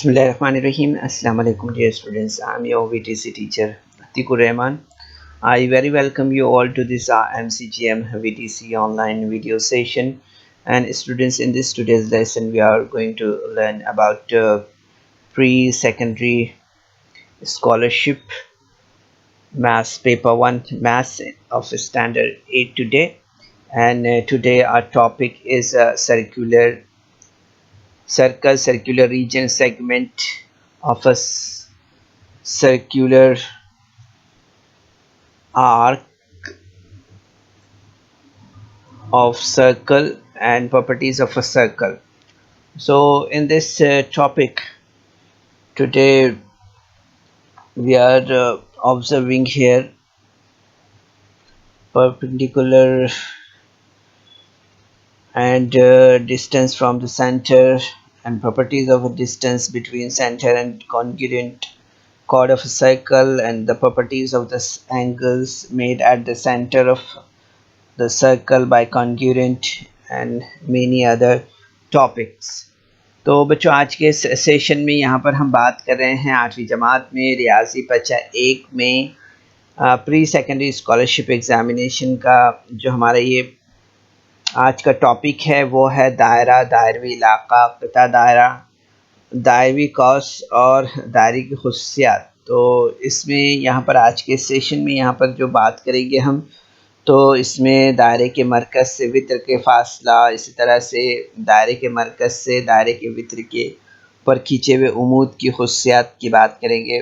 Bismillahirrahmanirrahim. Assalamu alaikum dear students. I'm your VTC teacher Atikur Rahman. I very welcome you all to this MCGM VTC online video session. And students, in this today's lesson we are going to learn about pre-secondary scholarship maths paper 1 maths of standard 8 today. And today our topic is circular region segment of a circular arc of circle and properties of a circle. So in this topic today we are observing here perpendicular and distance from the center and properties of a distance between center and congruent chord of a circle and the properties of the angles made at the center of the circle by congruent and many other topics. तो बच्चों आज के session में यहाँ पर हम बात कर रहे हैं 8वीं जमात में रियाजी बच्चा 1 में प्री सेकेंडरी स्कॉलरशिप एग्जामिनेशन का जो हमारा ये आज का टॉपिक है वो है दायरा, दायरवी इलाका, पता दायरा, दायरवी कौस और दायरे की खुसूसियात। तो इसमें यहाँ पर आज के सेशन में यहाँ पर जो बात करेंगे हम तो इसमें दायरे के मरकज़ से वित्र के फासला, इसी तरह से दायरे के मरकज़ से दायरे के वित्र के पर खींचे हुए उमूद की खुसूसियात की बात करेंगे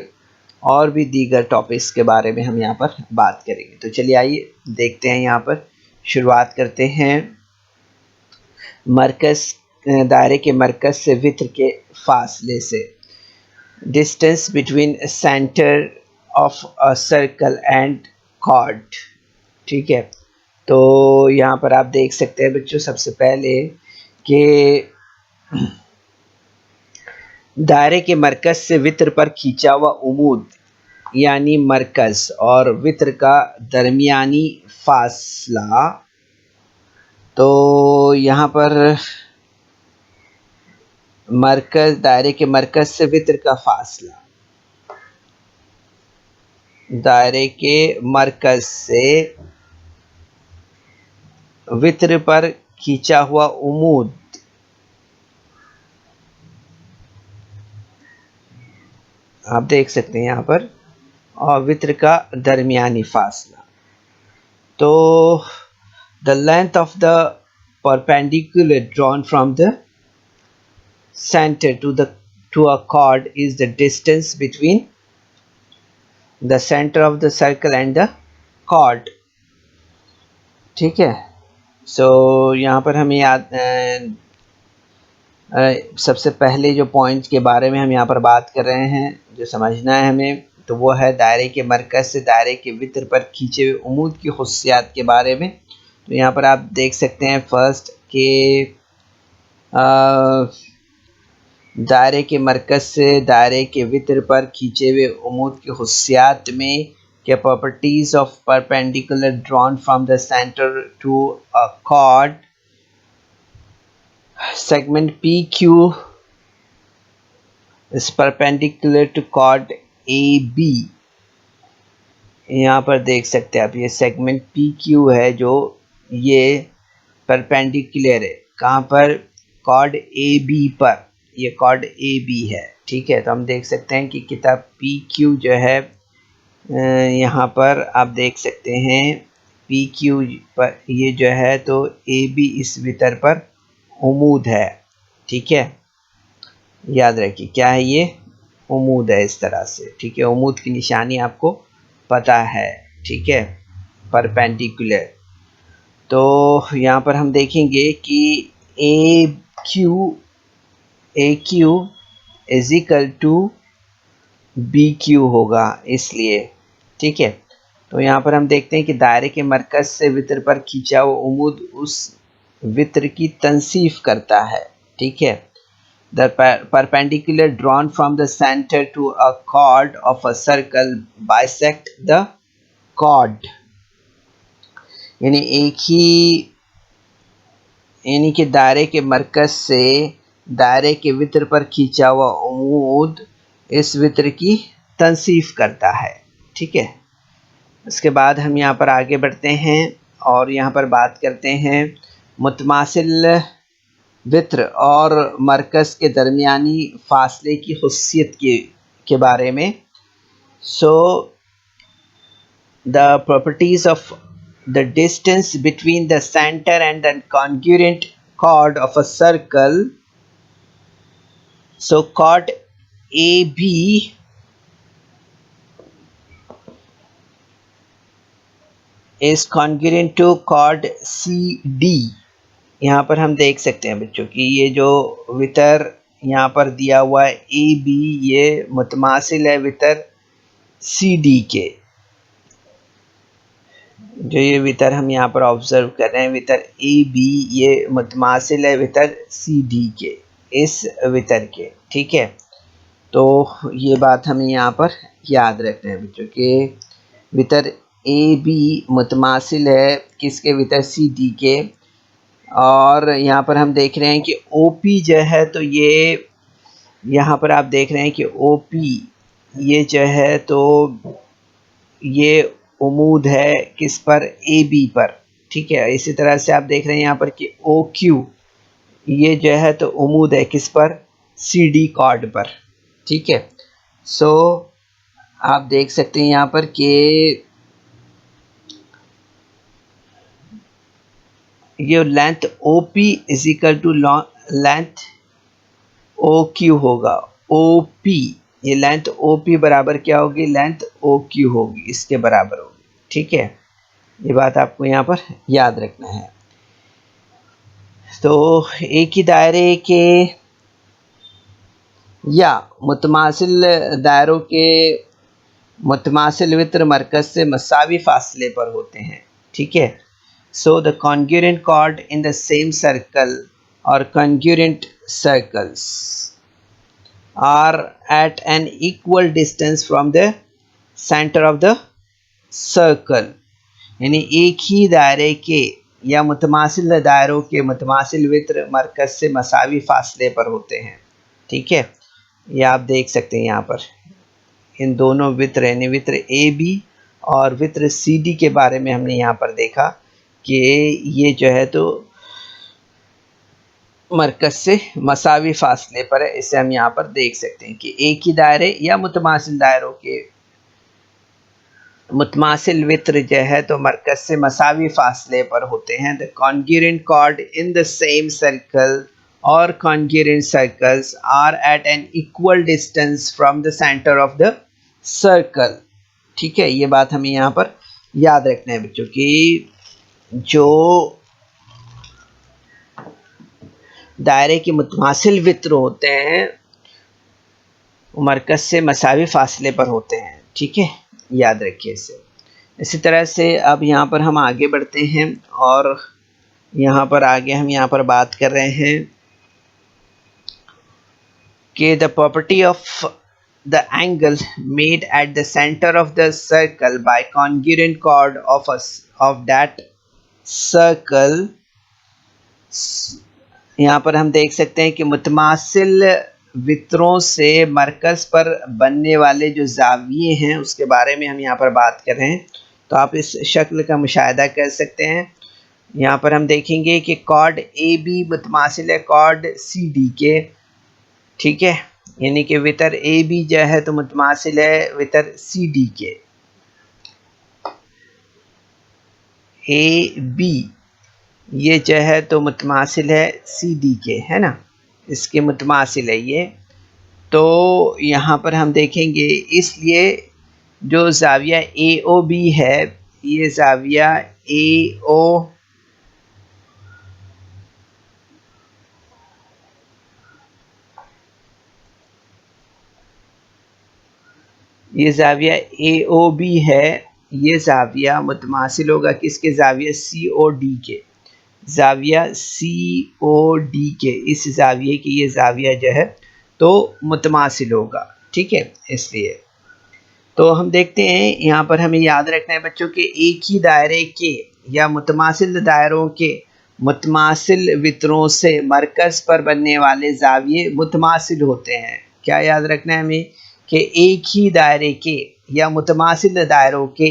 और भी दीगर टॉपिक्स के बारे में हम यहाँ पर बात करेंगे। तो चलिए आइए देखते हैं, यहाँ पर शुरुआत करते हैं मरकज़ दायरे के मरकज़ से वित्र के फासले से। Distance between centre of a circle and chord. ठीक है, तो यहाँ पर आप देख सकते हैं बच्चों सबसे पहले कि दायरे के मरकज़ से वित्र पर खींचा हुआ उमूद यानी मरकज़ और वित्र का दरमियानी फासला। तो यहाँ पर मरकज़, दायरे के मरकज़ से वित्र का फासला, दायरे के मरकज़ से वित्र पर खींचा हुआ उमूद आप देख सकते हैं यहाँ पर, और वित्र का दरमियानी फासला। तो the length of the perpendicular drawn from the center to a chord is the distance between the center of the circle and the chord। ठीक है, सो यहाँ पर हमें याद सबसे पहले जो पॉइंट के बारे में हम यहाँ पर बात कर रहे हैं जो समझना है हमें, तो वो है दायरे के मरकज़ से दायरे के वित्र पर खींचे हुए उमूद की खुसूसियात के बारे में। तो यहाँ पर आप देख सकते हैं फर्स्ट के दायरे के मरकज़ से दायरे के वित्र पर खींचे हुए उमूद की खुसूसियात में के properties of perpendicular drawn from the centre to a chord segment P Q is perpendicular to chord A B. यहाँ पर देख सकते हैं आप ये सेगमेंट पी क्यू है जो ये परपेंडिकुलर है कहाँ पर, कॉर्ड ए बी पर, ये कॉर्ड ए बी है। ठीक है, तो हम देख सकते हैं कि किताब पी क्यू जो है यहाँ पर आप देख सकते हैं पी क्यू पर ये जो है तो ए बी इस वितर पर उमूद है। ठीक है, याद रखिए क्या है ये, उमूद है इस तरह से। ठीक है, उमूद की निशानी आपको पता है। ठीक है, परपेंडिकुलर। तो यहाँ पर हम देखेंगे कि A Q is equal to B Q होगा इसलिए। ठीक है, तो यहाँ पर हम देखते हैं कि दायरे के मरकज़ से वित्र पर खींचा हुआ उमूद उस वित्र की तंसीफ करता है। ठीक है, the perpendicular drawn from the centre to a chord of a circle bisect the chord. यानी एक ही, यानी कि दायरे के मरकज़ से दायरे के वित्र पर खींचा हुआ उम्मूद इस वित्र की तनसीफ करता है। ठीक है, इसके बाद हम यहाँ पर आगे बढ़ते हैं और यहाँ पर बात करते हैं मुतमासिल वित्र और मरकज़ के दरमियानी फासले की खुसियत के बारे में। So the properties of the distance between the center and the congruent chord of a circle. So chord AB is congruent to chord CD. यहाँ पर हम देख सकते हैं बच्चों कि ये जो वितर यहाँ पर दिया हुआ है AB, ये मुतमासिल है वितर CD के। जो ये वितर हम यहाँ पर ऑब्जर्व कर रहे हैं वितर AB, ये मुतमासिल है वितर CD के, इस वितर के। ठीक है, तो ये बात हमें यहाँ पर याद रखना है बच्चों के वितर AB मुतमासिल है किसके, वितर CD के। और यहाँ पर हम देख रहे हैं कि OP जो है, तो ये यहाँ पर आप देख रहे हैं कि OP ये जो है तो ये उम्मूद है किस पर, AB पर। ठीक है, इसी तरह से आप देख रहे हैं यहाँ पर कि OQ ये जो है तो उम्मूद है किस पर, CD कॉर्ड पर। ठीक है, सो आप देख सकते हैं यहाँ पर कि ये length OP is equal to length OQ होगा। OP ये लेंथ OP बराबर क्या होगी, लेंथ OQ होगी, इसके बराबर होगी। ठीक है, ये बात आपको यहाँ पर याद रखना है। तो एक ही दायरे के या मुतमासिल दायरों के मुतमासिल वित्र मरकज से मसावी फासले पर होते हैं। ठीक है, so the congruent chord in the same circle और congruent circles are at an equal distance from the centre of the circle. यानी एक ही दायरे के या मुतमासिल दायरों के मुतमासिल वित्र मरकज से मसावी फासले पर होते हैं। ठीक है, ये आप देख सकते हैं यहाँ पर इन दोनों वित्र यानी वित्र AB और वित्र CD के बारे में हमने यहाँ पर देखा कि ये जो है तो मरकज से मसावी फासले पर है। इसे हम यहाँ पर देख सकते हैं कि एक ही दायरे या मुतमासिल दायरों के मुतमासिल वित्र जो है तो मरकज से मसावी फासले पर होते हैं। The congruent chord in the same circle और congruent circles are at an equal distance from the centre of the circle. ठीक है, ये बात हमें यहाँ पर याद रखना है बच्चों कि जो दायरे के मुतमासिल वित्र होते हैं मरकज से मसावी फासले पर होते हैं। ठीक है, याद रखिए इसे। इसी तरह से अब यहाँ पर हम आगे बढ़ते हैं और यहाँ पर आगे हम यहाँ पर बात कर रहे हैं कि the property of the angle made at the centre of the circle by congruent chord of that circle. यहाँ पर हम देख सकते हैं कि मुतमासिल वित्रों से मरकज़ पर बनने वाले जो ज़ाविये हैं उसके बारे में हम यहाँ पर बात कर रहे हैं। तो आप इस शक्ल का मुशाहिदा कर सकते हैं। यहाँ पर हम देखेंगे कि कॉर्ड AB मुतमासिल है कॉर्ड CD के। ठीक है, यानी कि वितर AB जो है तो मुतमासिल है वितर CD के। AB ये जो है तो मुतमासिल है CD के, है ना, इसके मुतमासिल है ये। तो यहाँ पर हम देखेंगे इसलिए जो ज़ाविया AOB है, ये ज़ाविया AOB है, ये ज़ाविया मुतमासिल होगा किसके, ज़ाविया COD के। ज़ाविया COD के इस ज़ाविये की ये ज़ाविया जो है तो मुतमासिल होगा। ठीक है, इसलिए तो हम देखते हैं यहाँ पर हमें याद रखना है बच्चों के एक ही दायरे के या मुतमासिल दायरों के मुतमासिल वितरों से मरकज़ पर बनने वाले ज़ाविये मुतमासिल होते हैं। क्या याद रखना है हमें कि एक ही दायरे के या मुतमासिल दायरों के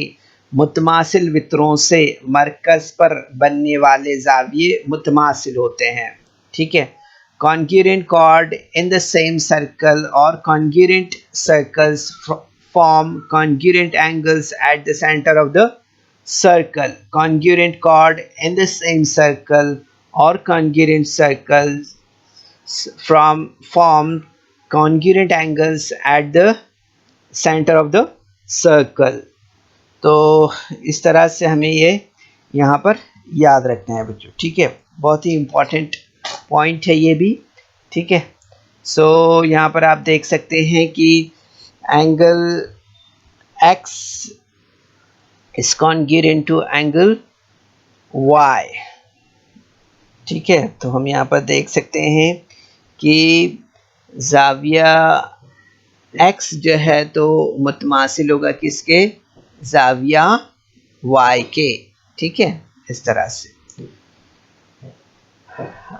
मुतमासिल वितरों से मरकज़ पर बनने वाले ज़ाविये मुतमासिल होते हैं। ठीक है। Congruent chord in the same circle or congruent circles form congruent angles at the center of the circle. Congruent chord in the same circle or congruent circles form congruent angles at the center of the circle. तो इस तरह से हमें ये यहाँ पर याद रखना है बच्चों। ठीक है, बहुत ही इम्पोर्टेंट पॉइंट है ये भी। ठीक है, सो यहाँ पर आप देख सकते हैं कि angle x is congruent to angle y। ठीक है, तो हम यहाँ पर देख सकते हैं कि ज़ाविया x जो है तो मुतमासिल होगा किसके, ज़ाविया y के। ठीक है, इस तरह से।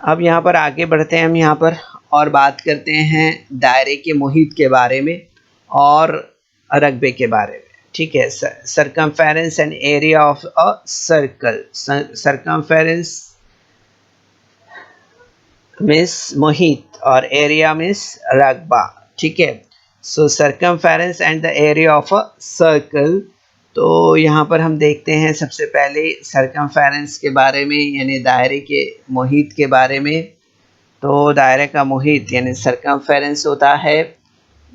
अब यहाँ पर आगे बढ़ते हैं, हम यहाँ पर और बात करते हैं दायरे के मुहित के बारे में और रकबे के बारे में। ठीक है, circumference and area of a circle. Circumference means मुहित और एरिया मीन्स रकबा। ठीक है, so circumference and the area of a circle. तो यहाँ पर हम देखते हैं सबसे पहले सरकमफेरेंस के बारे में, यानी दायरे के मुहित के बारे में। तो दायरे का मुहित यानी सरकमफेरेंस होता है।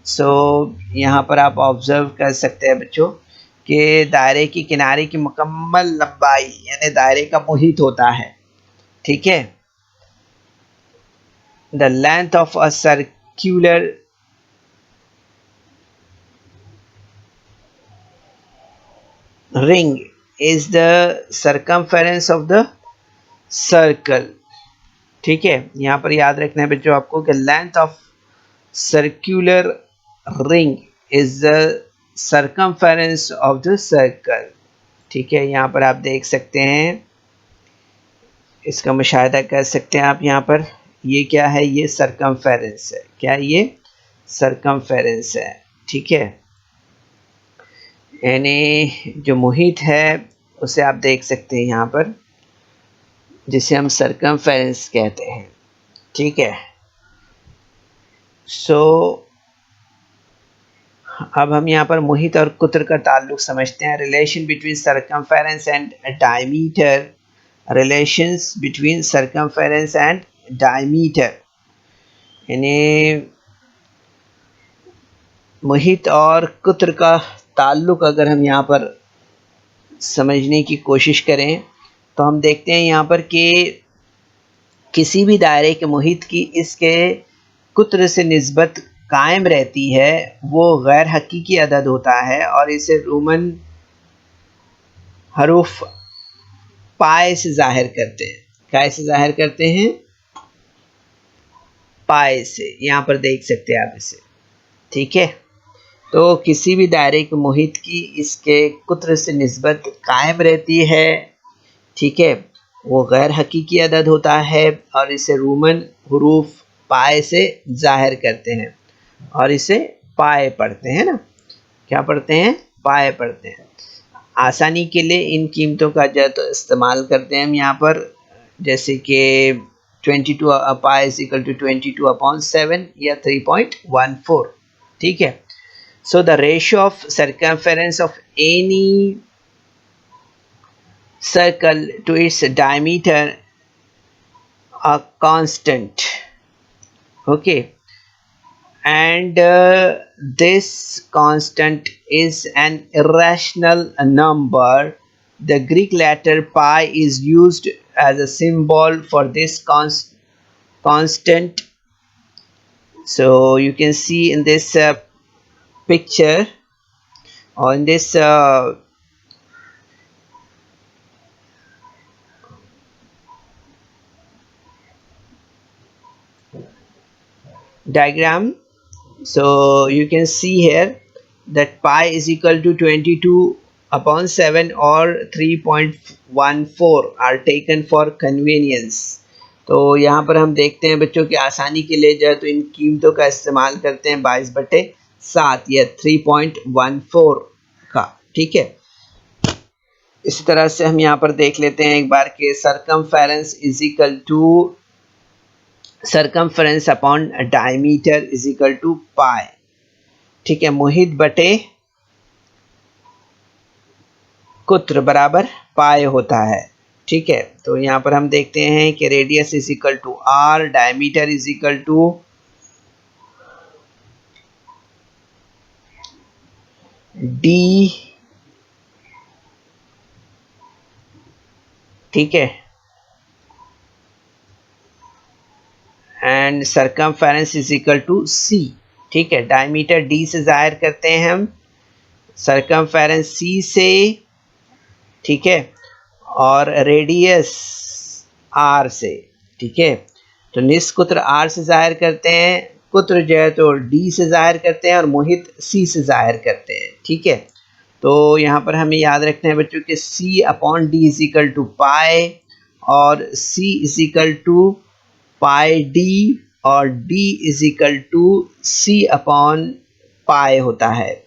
सो यहाँ पर आप ऑब्जर्व कर सकते हैं बच्चों कि दायरे की किनारे की मुकम्मल लंबाई यानी दायरे का मुहित होता है। ठीक है, the length of a circular ring is the circumference of the circle। ठीक है, यहाँ पर याद रखना है बच्चों आपको कि length of circular ring is the circumference of the circle. ठीक है, यहाँ पर आप देख सकते हैं, इसका मुशाहिदा कर सकते हैं आप। यहाँ पर ये क्या है, ये सर्कमफेरेंस है। क्या ये सर्कमफेरेंस है। ठीक है, यानी जो मुहित है उसे आप देख सकते हैं यहाँ पर, जिसे हम सर्कमफेरेंस कहते हैं। ठीक है, सो अब हम यहाँ पर मुहित और कुत्र का ताल्लुक समझते हैं। Relation between circumference and diameter. Relations between circumference and diameter, यानी मुहित और कुत्र का ताल्लुक अगर हम यहाँ पर समझने की कोशिश करें तो हम देखते हैं यहाँ पर कि किसी भी दायरे के मुहित की इसके कुत्र से निस्बत कायम रहती है, वो गैर हकीकी अदद होता है और इसे रोमन हरूफ पाए से ज़ाहिर करते हैं। काय से ज़ाहिर करते हैं, पाए से। यहाँ पर देख सकते हैं आप इसे। ठीक है, तो किसी भी दायरे के मुहित की इसके कुत्र से निस्बत कायम रहती है। ठीक है, वो गैर हकीकी अदद होता है और इसे रोमन हरूफ पाए से ज़ाहिर करते हैं और इसे पाए पढ़ते हैं ना। क्या पढ़ते हैं, पाए पढ़ते हैं। आसानी के लिए इन कीमतों का जद इस्तेमाल करते हैं हम यहाँ पर, जैसे कि 22 पाए इज इक्वल टू 22/7 या 3.14। ठीक है, so the ratio of circumference of any circle to its diameter are constant। okay, and this constant is an irrational number. The Greek letter pi is used as a symbol for this constant. So you can see in this picture or in this diagram. So you can see here that pi is equal to 22 upon 7 और 3.14 are taken for convenience। तो यहाँ पर हम देखते हैं बच्चों की आसानी के लिए जो है तो इन कीमतों का इस्तेमाल करते हैं 22/7 या 3.14 का। ठीक है, इसी तरह से हम यहाँ पर देख लेते हैं एक बार के circumference is equal to circumference upon diameter is equal to pi. ठीक है, मुहित बटे कुत्र बराबर पाए होता है। ठीक है, तो यहाँ पर हम देखते हैं कि radius is equal to R, diameter is equal to D. ठीक है, and circumference is equal to C. ठीक है, डायमीटर डी से जाहिर करते हैं हम, सरकमफेरेंस सी से। ठीक है, और रेडियस आर से। ठीक है, तो निष्कुत्र आर से जाहिर करते हैं, कुत्र जो है तो डी से जाहिर करते हैं और मुहित सी से जाहिर करते हैं। ठीक है, तो यहाँ पर हमें याद रखना है बच्चों कि C upon D is equal to pi, और C is equal to pi D, और D is equal to C upon pi होता है,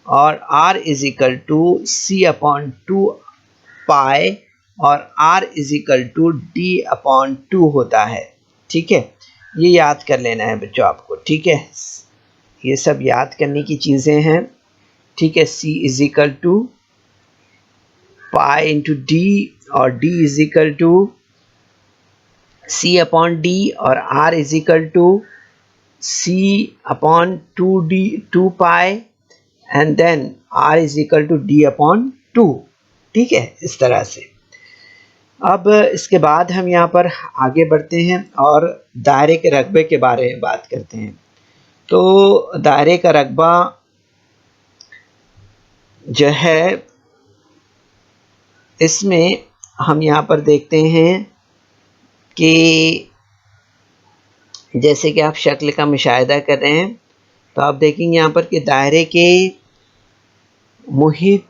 और r is equal to C upon 2 pi, और r is equal to D upon 2 होता है। ठीक है, ये याद कर लेना है बच्चों आपको। ठीक है, ये सब याद करने की चीज़ें हैं। ठीक है, c is equal to pi into D, और d is equal to c upon D, और r is equal to c upon 2 pi, and then r is equal to D upon 2। ठीक है, इस तरह से। अब इसके बाद हम यहाँ पर आगे बढ़ते हैं और दायरे के रकबे के बारे में बात करते हैं। तो दायरे का रकबा जो है, इसमें हम यहाँ पर देखते हैं कि जैसे कि आप शक्ल का मुशाहिदा कर रहे हैं, तो आप देखेंगे यहाँ पर कि दायरे के मुहित,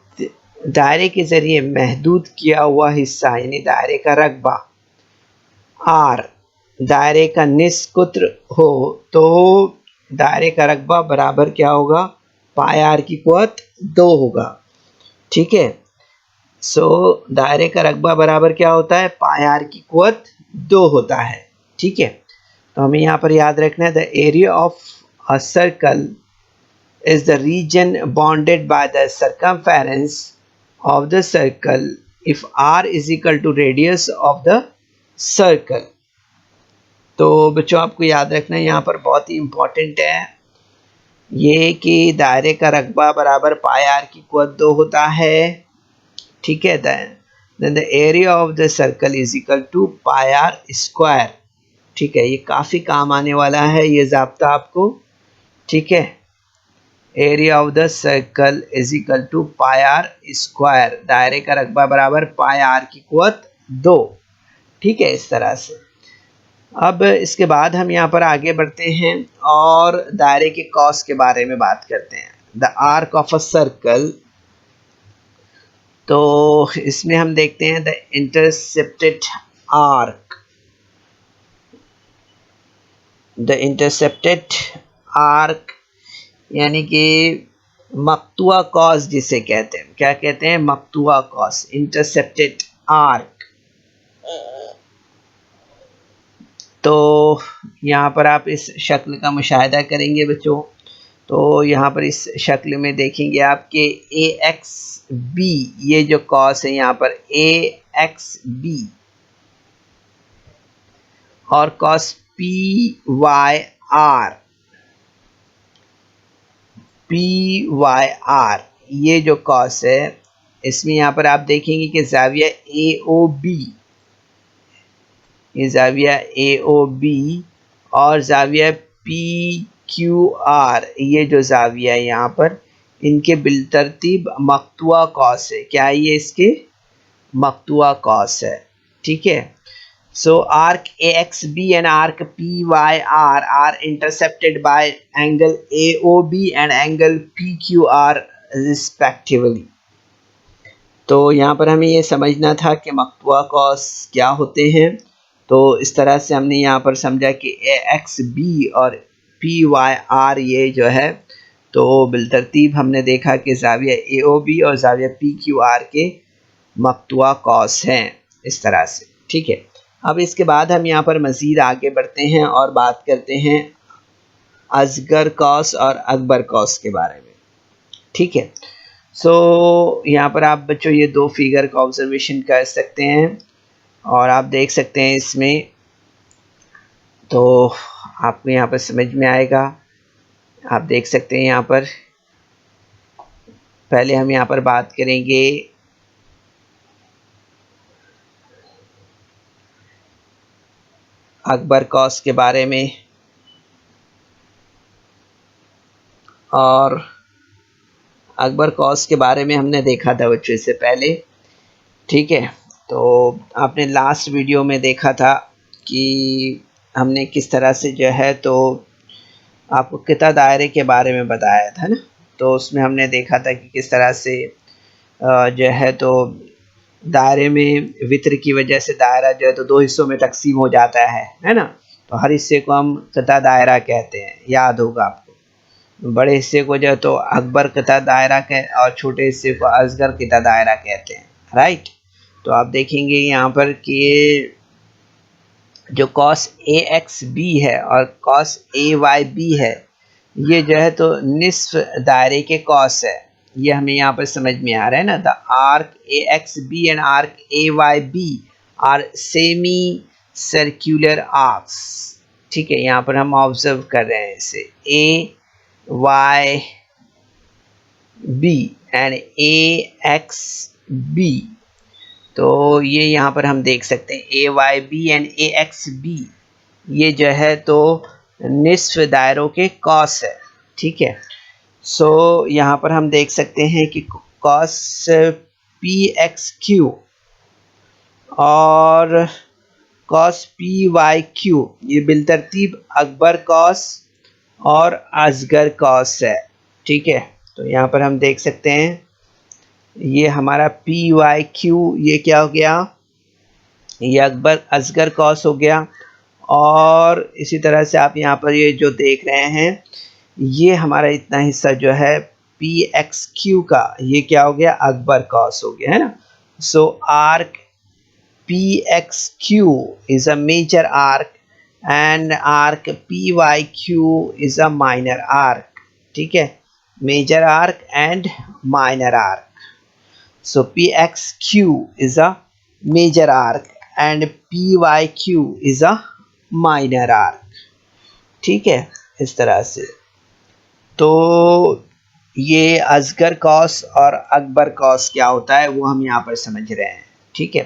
दायरे के ज़रिए महदूद किया हुआ हिस्सा यानी दायरे का रकबा आर दायरे का निष्कुत्र हो, तो दायरे का रकबा बराबर क्या होगा, पाई आर की कुव्वत 2 होगा। ठीक है, सो दायरे का रकबा बराबर क्या होता है, पाई आर की कुव्वत 2 होता है। ठीक है, तो हमें यहाँ पर याद रखना है the area of a circle is the region bounded by the circumference of the circle if r is equal to radius of the circle। तो बच्चों आपको याद रखना है, यहाँ पर बहुत ही इम्पोर्टेंट है ये कि दायरे का रकबा बराबर पाई आर की कुव्वत 2 होता है। ठीक है, then the area of the circle is equal to pi R square. ठीक है, ये काफ़ी काम आने वाला है ये ज़ाब्ता आपको। ठीक है, area of the circle is equal to pi R square, दायरे का रकबा बराबर पाई आर की कुव्वत 2। ठीक है, इस तरह से। अब इसके बाद हम यहाँ पर आगे बढ़ते हैं और दायरे के कॉस के बारे में बात करते हैं। The arc of a circle, तो इसमें हम देखते हैं the intercepted arc, the intercepted arc यानी कि मक्तुआ कॉस जिसे कहते हैं, क्या कहते हैं, मक्तुआ कॉस, इंटरसेप्टेड आर्क। तो यहाँ पर आप इस शक्ल का मुशाहिदा करेंगे बच्चों, तो यहाँ पर इस शक्ल में देखेंगे आप कि ए एक्स बी, ये जो कॉस है यहाँ पर ए एक्स बी, और कॉस P Y R, P Y R, ये जो कॉस है इसमें यहाँ पर आप देखेंगे कि जाविया ए ओ बी, ये जाविया ए ओ बी, और जाविया पी क्यू आर, ये जो जाविया है यहाँ पर, इनके बिलतरतीब मक्तुआ कॉस है। क्या ये इसके मक्तुआ कॉस है। ठीक है, so arc AXB and arc PYR are intercepted by angle AOB and angle PQR respectively। तो यहाँ पर हमें ये समझना था कि मकतूआ कॉस क्या होते हैं। तो इस तरह से हमने यहाँ पर समझा कि ए एक्स बी और पी वाई आर ये जो है तो बिलतरतीब हमने देखा कि ज़ाविया ए ओ बी और ज़ाविया पी क्यू आर के मकतूआ कॉस हैं इस तरह से, ठीक है। अब इसके बाद हम यहाँ पर मज़ीद आगे बढ़ते हैं और बात करते हैं असगर कॉस और अकबर कॉस के बारे में, ठीक है। यहाँ पर आप बच्चों ये दो फिगर का ऑब्जर्वेशन कर सकते हैं और आप देख सकते हैं इसमें, तो आपको यहाँ पर समझ में आएगा। आप देख सकते हैं यहाँ पर, पहले हम यहाँ पर बात करेंगे अकबर कॉस के बारे में, और अकबर कॉस के बारे में हमने देखा था बच्चों इससे पहले, ठीक है। तो आपने लास्ट वीडियो में देखा था कि हमने किस तरह से जो है तो आपको किता दायरे के बारे में बताया था ना। तो उसमें हमने देखा था कि किस तरह से जो है तो दायरे में वित्र की वजह से दायरा जो है तो दो हिस्सों में तकसीम हो जाता है ना। तो हर हिस्से को हम किता दायरा कहते हैं, याद होगा आपको। बड़े हिस्से को जो है तो अकबर किता दायरा और छोटे हिस्से को असगर किता दायरा कहते हैं, राइट। तो आप देखेंगे यहाँ पर कि जो कॉस ए एक्स बी है और कॉस ए वाई बी है, ये जो है तो निस्फ दायरे के कॉस है। ये हमें यहाँ पर समझ में आ रहा है ना। The arc A X B and arc A Y B are semicircular arcs, ठीक है। यहाँ पर हम ऑब्जर्व कर रहे हैं इसे A Y B and A X B. तो ये यहाँ पर हम देख सकते हैं A Y B and A X B, ये जो है तो निस्फ दायरों के कॉस है, ठीक है। यहाँ पर हम देख सकते हैं कि कॉस पी एक्स क्यू और कॉस पी वाई क्यू ये बिलतरतीब अकबर कॉस और असगर कॉस है, ठीक है। तो यहाँ पर हम देख सकते हैं ये हमारा पी वाई क्यू ये क्या हो गया, ये अकबर असगर कॉस हो गया। और इसी तरह से आप यहाँ पर ये जो देख रहे हैं ये हमारा इतना हिस्सा जो है पी एक्स क्यू का ये क्या हो गया, अकबर कॉस हो गया, है ना। Arc P X Q is a major arc and arc P Y Q is a minor arc, ठीक है। Major arc and minor arc. PXQ is a major arc and PYQ is a minor arc, ठीक है। इस तरह से तो ये Asghar cos और अकबर कॉस क्या होता है वो हम यहाँ पर समझ रहे हैं, ठीक है।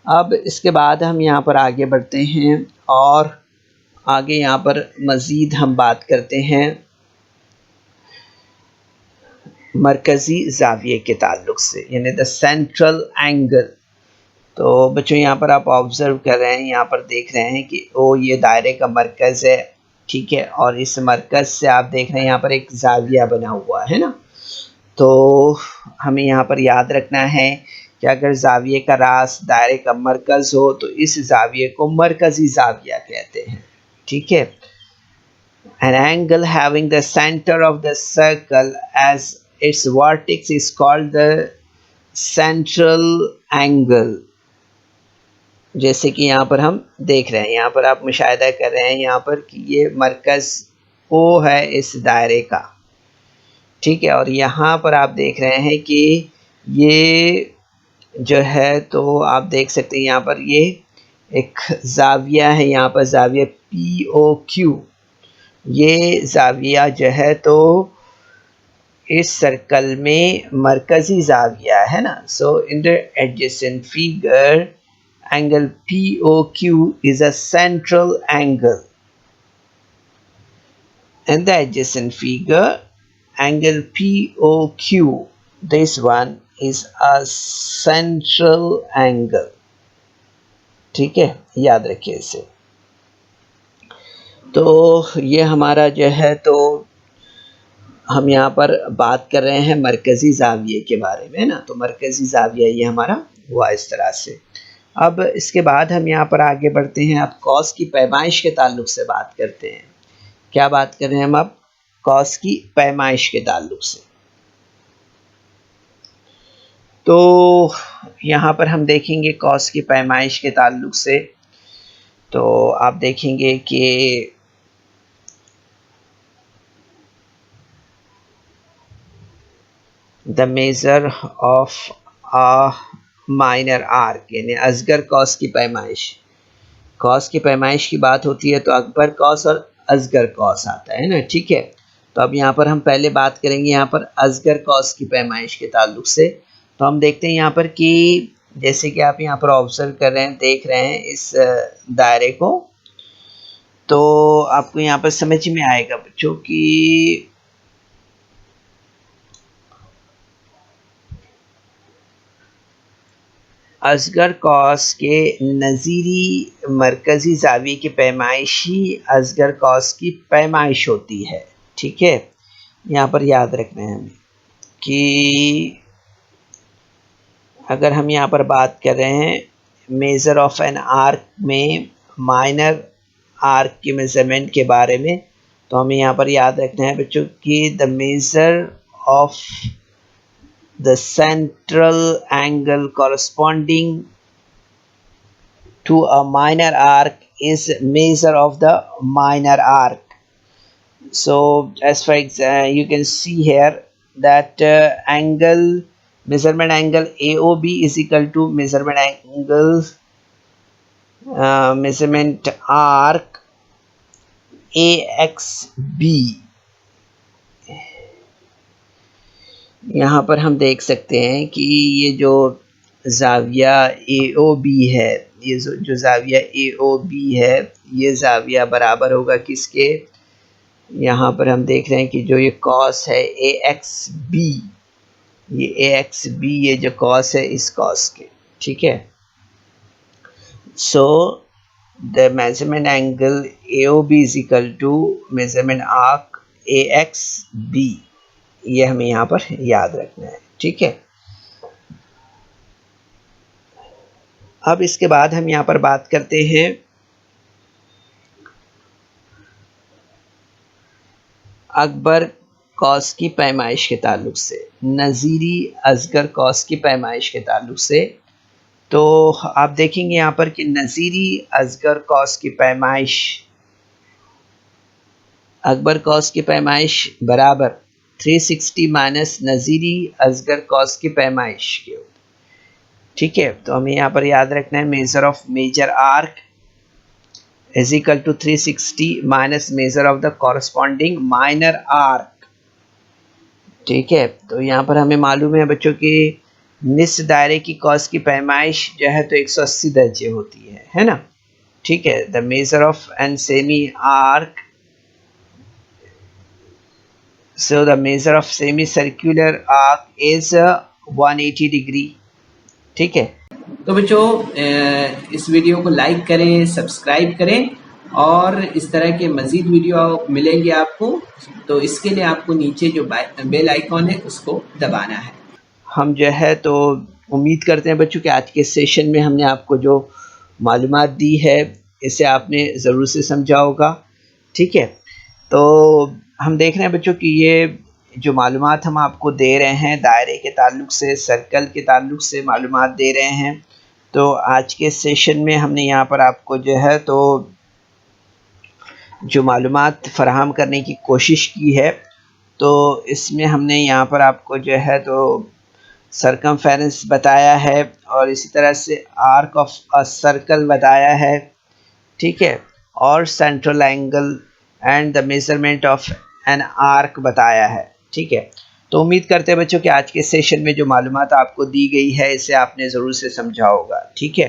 अब इसके बाद हम यहाँ पर आगे बढ़ते हैं और आगे यहाँ पर मज़ीद हम बात करते हैं मरकज़ी ज़ाविये के ताल्लुक़ से, यानी द सेंट्रल एंगल। तो बच्चों यहाँ पर आप ऑब्ज़र्व कर रहे हैं, यहाँ पर देख रहे हैं कि ओ ये दायरे का मरकज़ है, ठीक है। और इस मरकज़ से आप देख रहे हैं यहाँ पर एक ज़ाविया बना हुआ है ना। तो हमें यहाँ पर याद रखना है कि अगर ज़ाविये का रास दायरे का मरकज़ हो तो इस ज़ाविये को मरकज़ी ज़ाविया कहते हैं, ठीक है। An angle having the center of the circle as its vertex is called the central angle। जैसे कि यहाँ पर हम देख रहे हैं, यहाँ पर आप मुशाहिदा कर रहे हैं यहाँ पर कि ये मरकज़ ओ है इस दायरे का, ठीक है। और यहाँ पर आप देख रहे हैं कि ये जो है तो आप देख सकते हैं यहाँ पर ये एक ज़ाविया है, यहाँ पर ज़ाविया पी ओ क्यू, ये ज़ाविया जो है तो इस सर्कल में मरकज़ी ज़ाविया है ना। In the adjacent figure angle P O Q is a central angle. In the adjacent figure, angle POQ, this one is a central angle, ठीक है, याद रखिए इसे। तो ये हमारा जो है तो हम यहाँ पर बात कर रहे हैं मरकज़ी ज़ाविये के बारे में, है ना। तो मरकज़ी ज़ाविया ये हमारा हुआ इस तरह से। अब इसके बाद हम यहाँ पर आगे बढ़ते हैं, अब कॉस की पैमाइश के ताल्लुक से बात करते हैं। क्या बात कर रहे हैं हम अब? कॉस की पैमाइश के ताल्लुक से। तो यहाँ पर हम देखेंगे कॉस की पैमाइश के ताल्लुक से, तो आप देखेंगे कि the measure of a minor arc, यानी असगर कॉस की पैमाइश। कॉस की पैमाइश की बात होती है तो अकबर कॉस और असगर कॉस आता है ना, ठीक है। तो अब यहाँ पर हम पहले बात करेंगे यहाँ पर असगर कॉस की पैमाइश के ताल्लुक से। तो हम देखते हैं यहाँ पर कि जैसे कि आप यहाँ पर ऑब्जर्व कर रहे हैं, देख रहे हैं इस दायरे को, तो आपको यहाँ पर समझ में आएगा बच्चों कि असगर कॉस के नज़ीरी मरकज़ी ज़ाविये की पैमाइश ही असगर कॉस की पैमाइश होती है, ठीक है। यहाँ पर याद रखना है हमें कि अगर हम यहाँ पर बात कर रहे हैं मेज़र ऑफ एन आर्क में माइनर आर्क के मेज़रमेंट के बारे में, तो हमें यहाँ पर याद रखना है बच्चों कि the measure of the central angle corresponding to a minor arc is measure of the minor arc. So as for example, you can see here that measurement angle AOB is equal to measurement angle measurement arc AXB. यहाँ पर हम देख सकते हैं कि ये जो ज़ाविया AOB है, ये जो ज़ाविया AOB है, ये ज़ाविया बराबर होगा किसके? यहाँ पर हम देख रहे हैं कि जो ये कॉस है AXB, ये AXB, ये जो कॉस है इस कॉस के, ठीक है। So the measurement angle AOB is equal to measurement arc AXB, ये हमें यहाँ पर याद रखना है, ठीक है। अब इसके बाद हम यहाँ पर बात करते हैं अकबर कॉस की पैमाइश के ताल्लुक से, नज़ीरी असगर कॉस की पैमाइश के ताल्लुक से। तो आप देखेंगे यहाँ पर कि नज़ीरी असगर कॉस की पैमाइश, अकबर कॉस की पैमाइश बराबर 360 माइनस नज़ीरी असगर कॉस की पैमाइश के, ठीक है। तो हमें यहाँ पर याद रखना है measure of major arc is equal to 360 minus measure of the corresponding minor arc, ठीक है। तो यहाँ पर हमें मालूम है बच्चों कि निस्फ दायरे की कॉस की पैमाइश जो है तो 180 दर्जे होती है ना, ठीक है। The measure of an semi arc, so the measure of semicircular arc is 180 degree, ठीक है। तो बच्चों इस वीडियो को लाइक करें, सब्सक्राइब करें और इस तरह के मज़ीद वीडियो मिलेंगे आपको। तो इसके लिए आपको नीचे जो बेल आइकॉन है उसको दबाना है। हम जो है तो उम्मीद करते हैं बच्चों कि आज के सेशन में हमने आपको जो मालूमात दी है इसे आपने ज़रूर से समझा होगा, ठीक है। तो हम देख रहे हैं बच्चों कि ये जो मालूमात हम आपको दे रहे हैं दायरे के ताल्लुक से, सर्कल के ताल्लुक से मालूमात दे रहे हैं। तो आज के सेशन में हमने यहाँ पर आपको जो है तो जो मालूमात फ़राहम करने की कोशिश की है, तो इसमें हमने यहाँ पर आपको जो है तो सरकमफेरेंस बताया है और इसी तरह से आर्क ऑफ अ सर्कल बताया है, ठीक है, और central angle and the measurement of an arc बताया है, ठीक है। तो उम्मीद करते हैं बच्चों कि आज के सेशन में जो मालूमात आपको दी गई है इसे आपने ज़रूर से समझा होगा, ठीक है।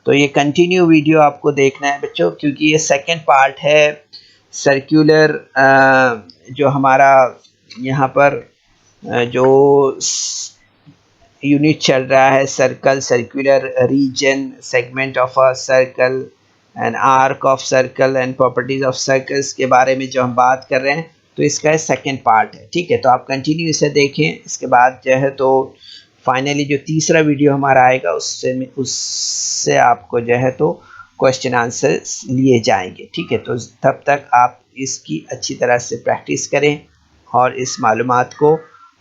तो ये कंटिन्यू वीडियो आपको देखना है बच्चों, क्योंकि ये सेकंड पार्ट है सर्कुलर जो हमारा यहाँ पर जो यूनिट चल रहा है, circle, circular region, segment of a circle and arc of circle and properties of circles के बारे में जो हम बात कर रहे हैं, तो इसका सेकंड पार्ट है, ठीक है। तो आप कंटिन्यू इसे देखें, इसके बाद जो है तो फाइनली जो तीसरा वीडियो हमारा आएगा उससे आपको जो है तो क्वेश्चन आंसर लिए जाएंगे, ठीक है। तो तब तक आप इसकी अच्छी तरह से प्रैक्टिस करें और इस मालूमात को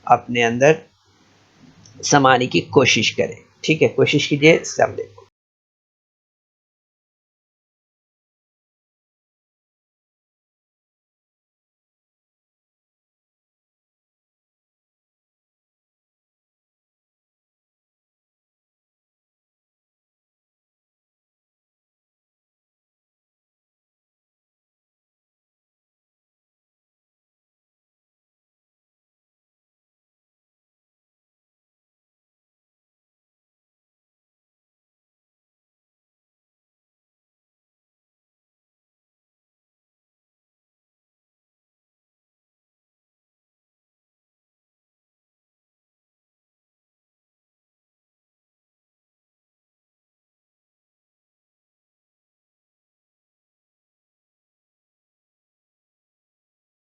अपने अंदर समाने की कोशिश करें, ठीक है। कोशिश कीजिए। अस्सलाम वालेकुम।